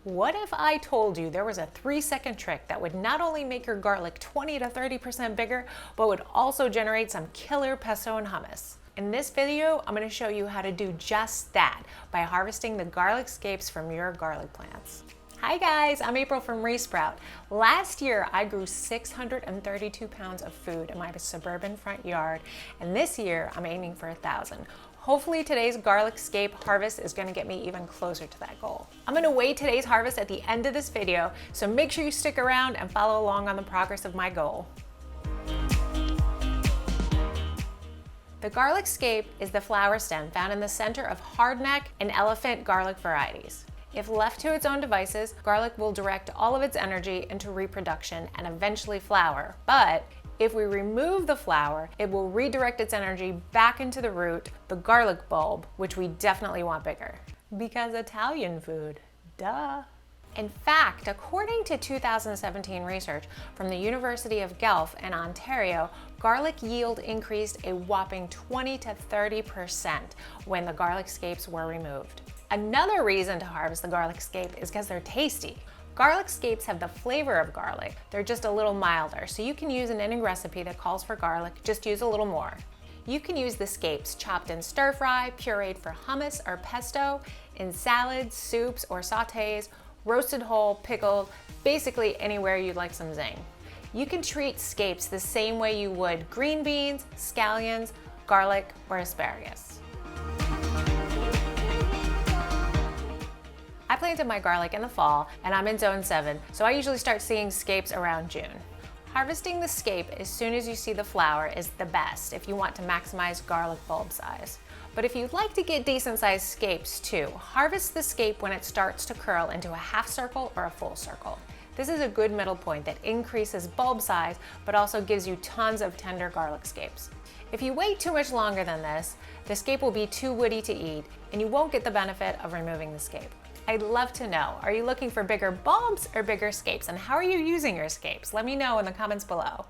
What if I told you there was a 3-second trick that would not only make your garlic 20 to 30% bigger, but would also generate some killer pesto and hummus? In this video, I'm going to show you how to do just that by harvesting the garlic scapes from your garlic plants. Hi guys, I'm April from Resprout. Last year, I grew 632 pounds of food in my suburban front yard, and this year, I'm aiming for 1,000. Hopefully today's garlic scape harvest is going to get me even closer to that goal. I'm going to weigh today's harvest at the end of this video, so make sure you stick around and follow along on the progress of my goal. The garlic scape is the flower stem found in the center of hardneck and elephant garlic varieties. If left to its own devices, garlic will direct all of its energy into reproduction and eventually flower. But if we remove the flower, it will redirect its energy back into the root, the garlic bulb, which we definitely want bigger. Because Italian food, duh. In fact, according to 2017 research from the University of Guelph in Ontario, garlic yield increased a whopping 20 to 30% when the garlic scapes were removed. Another reason to harvest the garlic scape is because they're tasty. Garlic scapes have the flavor of garlic. They're just a little milder, so you can use in any recipe that calls for garlic, just use a little more. You can use the scapes chopped in stir fry, pureed for hummus or pesto, in salads, soups, or sautés, roasted whole, pickled, basically anywhere you'd like some zing. You can treat scapes the same way you would green beans, scallions, garlic, or asparagus. I planted my garlic in the fall and I'm in zone 7, so I usually start seeing scapes around June. Harvesting the scape as soon as you see the flower is the best if you want to maximize garlic bulb size. But if you'd like to get decent sized scapes too, harvest the scape when it starts to curl into a half circle or a full circle. This is a good middle point that increases bulb size but also gives you tons of tender garlic scapes. If you wait too much longer than this, the scape will be too woody to eat and you won't get the benefit of removing the scape. I'd love to know, are you looking for bigger bulbs or bigger scapes? And how are you using your scapes? Let me know in the comments below.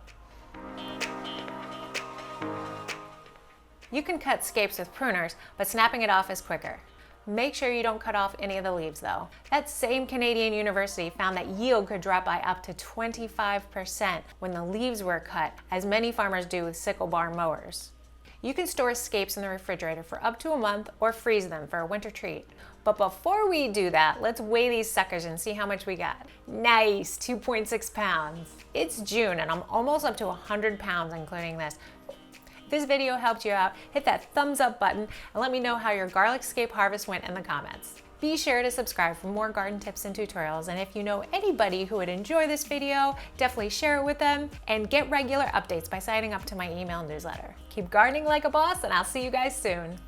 You can cut scapes with pruners, but snapping it off is quicker. Make sure you don't cut off any of the leaves though. That same Canadian university found that yield could drop by up to 25% when the leaves were cut, as many farmers do with sickle bar mowers. You can store scapes in the refrigerator for up to a month or freeze them for a winter treat. But before we do that, let's weigh these suckers and see how much we got. Nice, 2.6 pounds. It's June and I'm almost up to 100 pounds including this. If this video helped you out, hit that thumbs up button and let me know how your garlic scape harvest went in the comments. Be sure to subscribe for more garden tips and tutorials, and if you know anybody who would enjoy this video, definitely share it with them and get regular updates by signing up to my email newsletter. Keep gardening like a boss and I'll see you guys soon.